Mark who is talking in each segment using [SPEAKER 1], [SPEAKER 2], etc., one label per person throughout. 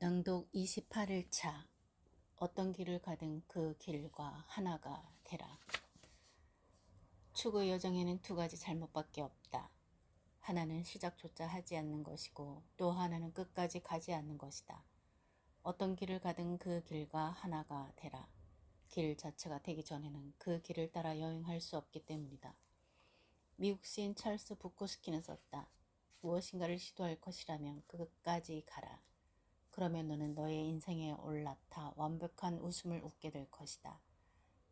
[SPEAKER 1] 낭독 28일차. 어떤 길을 가든 그 길과 하나가 되라. 추구의 여정에는 두 가지 잘못밖에 없다. 하나는 시작조차 하지 않는 것이고 또 하나는 끝까지 가지 않는 것이다. 어떤 길을 가든 그 길과 하나가 되라. 길 자체가 되기 전에는 그 길을 따라 여행할 수 없기 때문이다. 미국 시인 찰스 부코스키는 썼다. 무엇인가를 시도할 것이라면 끝까지 가라. 그러면 너는 너의 인생에 올라타 완벽한 웃음을 웃게 될 것이다.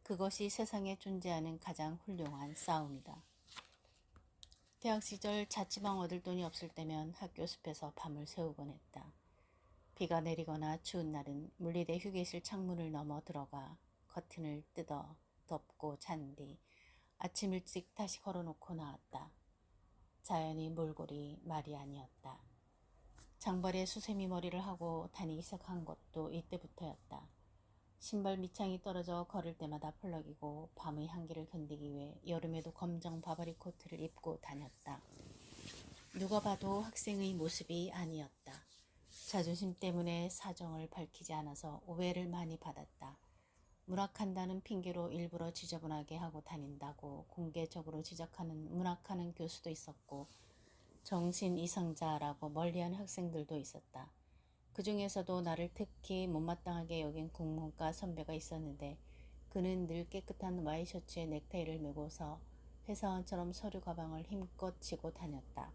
[SPEAKER 1] 그것이 세상에 존재하는 가장 훌륭한 싸움이다. 대학 시절 자취방 얻을 돈이 없을 때면 학교 숲에서 밤을 새우곤 했다. 비가 내리거나 추운 날은 물리대 휴게실 창문을 넘어 들어가 커튼을 뜯어 덮고 잔 뒤 아침 일찍 다시 걸어놓고 나왔다. 자연히 몰골이 말이 아니었다. 장발에 수세미 머리를 하고 다니기 시작한 것도 이때부터였다. 신발 밑창이 떨어져 걸을 때마다 펄럭이고 밤의 한기를 견디기 위해 여름에도 검정 바바리 코트를 입고 다녔다. 누가 봐도 학생의 모습이 아니었다. 자존심 때문에 사정을 밝히지 않아서 오해를 많이 받았다. 문학한다는 핑계로 일부러 지저분하게 하고 다닌다고 공개적으로 지적하는 문학하는 교수도 있었고 정신 이상자라고 멀리하는 학생들도 있었다. 그 중에서도 나를 특히 못마땅하게 여긴 국문과 선배가 있었는데 그는 늘 깨끗한 와이셔츠에 넥타이를 메고서 회사원처럼 서류 가방을 힘껏 쥐고 다녔다.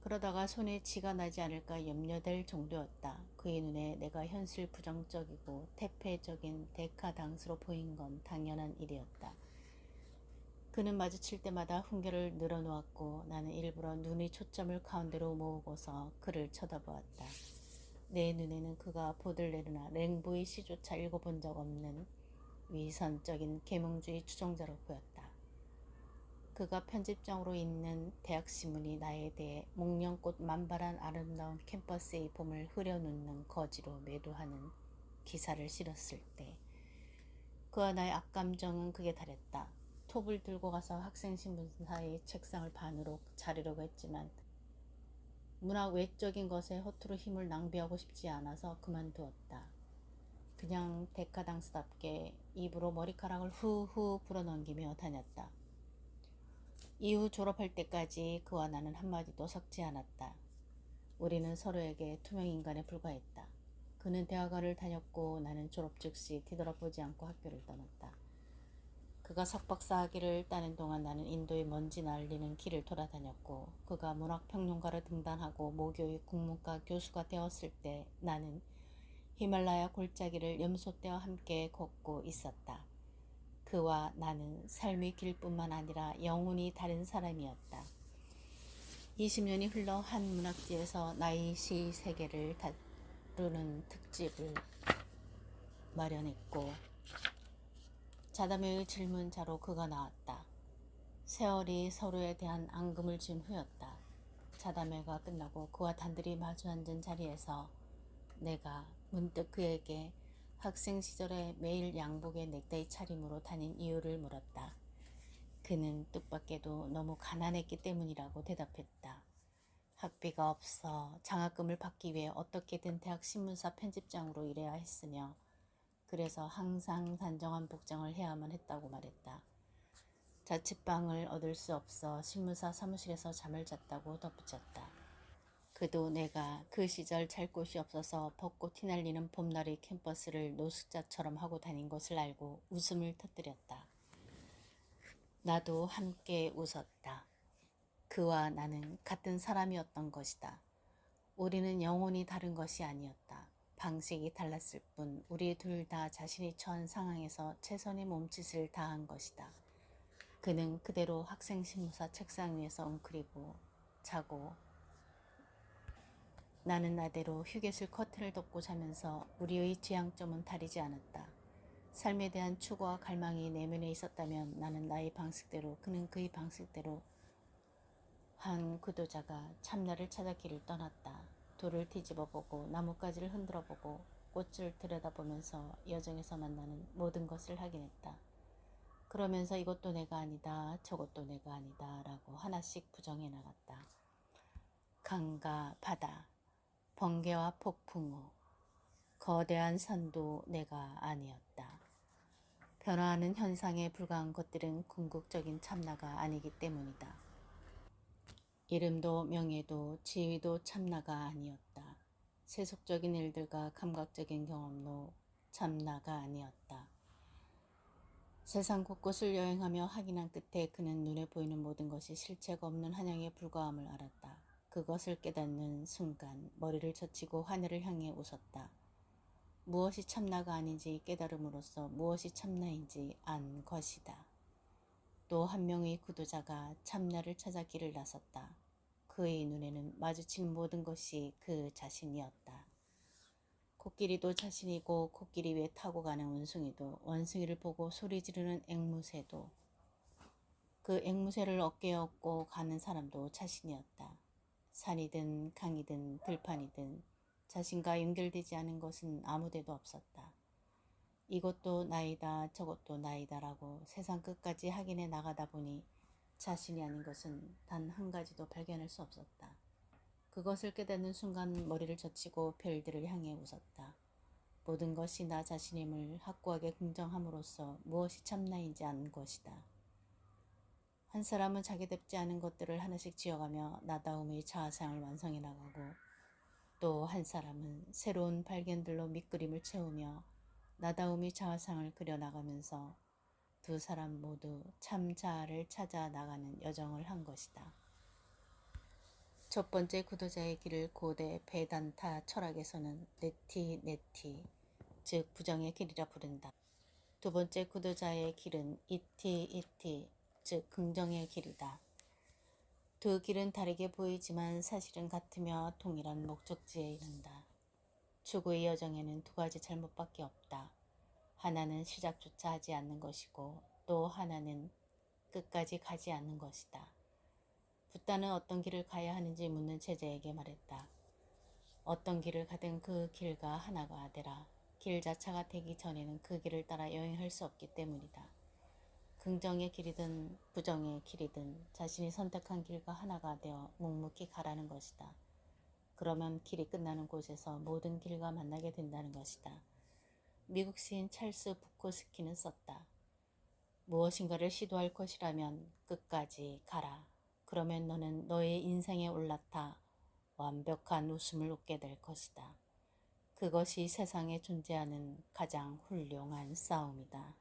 [SPEAKER 1] 그러다가 손에 쥐가 나지 않을까 염려될 정도였다. 그의 눈에 내가 현실 부정적이고 태폐적인 데카당스로 보인 건 당연한 일이었다. 그는 마주칠 때마다 훈계를 늘어놓았고 나는 일부러 눈의 초점을 가운데로 모으고서 그를 쳐다보았다. 내 눈에는 그가 보들레르나 랭보의 시조차 읽어본 적 없는 위선적인 계몽주의 추종자로 보였다. 그가 편집장으로 있는 대학신문이 나에 대해 목련꽃 만발한 아름다운 캠퍼스의 봄을 흐려놓는 거지로 매도하는 기사를 실었을 때 그와 나의 악감정은 극에 달했다. 톱을 들고 가서 학생신문사의 책상을 반으로 자르려고 했지만 문학 외적인 것에 허투루 힘을 낭비하고 싶지 않아서 그만두었다. 그냥 데카당스답게 입으로 머리카락을 후후 불어넘기며 다녔다. 이후 졸업할 때까지 그와 나는 한마디도 섞지 않았다. 우리는 서로에게 투명인간에 불과했다. 그는 대학원을 다녔고 나는 졸업 즉시 뒤돌아보지 않고 학교를 떠났다. 그가 석박사 학위를 따는 동안 나는 인도의 먼지 날리는 길을 돌아다녔고 그가 문학평론가로 등단하고 모교의 국문과 교수가 되었을 때 나는 히말라야 골짜기를 염소떼와 함께 걷고 있었다. 그와 나는 삶의 길뿐만 아니라 영혼이 다른 사람이었다. 20년이 흘러 한 문학지에서 나의 시 세계를 다루는 특집을 마련했고 자담회의 질문자로 그가 나왔다. 세월이 서로에 대한 앙금을 준 후였다. 자담회가 끝나고 그와 단둘이 마주 앉은 자리에서 내가 문득 그에게 학생 시절에 매일 양복에 넥타이 차림으로 다닌 이유를 물었다. 그는 뜻밖에도 너무 가난했기 때문이라고 대답했다. 학비가 없어 장학금을 받기 위해 어떻게든 대학 신문사 편집장으로 일해야 했으며 그래서 항상 단정한 복장을 해야만 했다고 말했다. 자취방을 얻을 수 없어 신문사 사무실에서 잠을 잤다고 덧붙였다. 그도 내가 그 시절 잘 곳이 없어서 벚꽃 휘날리는 봄날의 캠퍼스를 노숙자처럼 하고 다닌 것을 알고 웃음을 터뜨렸다. 나도 함께 웃었다. 그와 나는 같은 사람이었던 것이다. 우리는 영혼이 다른 것이 아니었다. 방식이 달랐을 뿐 우리 둘 다 자신이 처한 상황에서 최선의 몸짓을 다한 것이다. 그는 그대로 학생신문사 책상 위에서 웅크리고 자고 나는 나대로 휴게실 커튼을 덮고 자면서 우리의 지향점은 다르지 않았다. 삶에 대한 추구와 갈망이 내면에 있었다면 나는 나의 방식대로 그는 그의 방식대로 한 구도자가 참나를 찾아 길을 떠났다. 돌을 뒤집어보고 나뭇가지를 흔들어보고 꽃을 들여다보면서 여정에서 만나는 모든 것을 확인했다. 그러면서 이것도 내가 아니다 저것도 내가 아니다 라고 하나씩 부정해 나갔다. 강과 바다, 번개와 폭풍 후 거대한 산도 내가 아니었다. 변화하는 현상에 불과한 것들은 궁극적인 참나가 아니기 때문이다. 이름도 명예도 지위도 참나가 아니었다. 세속적인 일들과 감각적인 경험도 참나가 아니었다. 세상 곳곳을 여행하며 확인한 끝에 그는 눈에 보이는 모든 것이 실체가 없는 한양에 불과함을 알았다. 그것을 깨닫는 순간 머리를 젖히고 하늘을 향해 웃었다. 무엇이 참나가 아닌지 깨달음으로써 무엇이 참나인지 안 것이다. 또 한 명의 구도자가 참나를 찾아 길을 나섰다. 그의 눈에는 마주친 모든 것이 그 자신이었다. 코끼리도 자신이고 코끼리 위에 타고 가는 원숭이도 원숭이를 보고 소리 지르는 앵무새도 그 앵무새를 어깨에 업고 가는 사람도 자신이었다. 산이든 강이든 들판이든 자신과 연결되지 않은 것은 아무데도 없었다. 이것도 나이다 저것도 나이다라고 세상 끝까지 확인해 나가다 보니 자신이 아닌 것은 단 한 가지도 발견할 수 없었다. 그것을 깨닫는 순간 머리를 젖히고 별들을 향해 웃었다. 모든 것이 나 자신임을 확고하게 긍정함으로써 무엇이 참나인지 아는 것이다. 한 사람은 자기답지 않은 것들을 하나씩 지어가며 나다움의 자아상을 완성해 나가고 또 한 사람은 새로운 발견들로 밑그림을 채우며 나다움의 자아상을 그려나가면서 두 사람 모두 참 자아를 찾아 나가는 여정을 한 것이다. 첫 번째 구도자의 길을 고대 베단타 철학에서는 네티, 즉 부정의 길이라 부른다. 두 번째 구도자의 길은 이티, 즉 긍정의 길이다. 두 길은 다르게 보이지만 사실은 같으며 동일한 목적지에 이른다. 추구의 여정에는 두 가지 잘못밖에 없다. 하나는 시작조차 하지 않는 것이고 또 하나는 끝까지 가지 않는 것이다. 붓다는 어떤 길을 가야 하는지 묻는 제자에게 말했다. 어떤 길을 가든 그 길과 하나가 되라. 길 자체가 되기 전에는 그 길을 따라 여행할 수 없기 때문이다. 긍정의 길이든 부정의 길이든 자신이 선택한 길과 하나가 되어 묵묵히 가라는 것이다. 그러면 길이 끝나는 곳에서 모든 길과 만나게 된다는 것이다. 미국 시인 찰스 부코스키는 썼다. 무엇인가를 시도할 것이라면 끝까지 가라. 그러면 너는 너의 인생에 올라타 완벽한 웃음을 웃게 될 것이다. 그것이 세상에 존재하는 가장 훌륭한 싸움이다.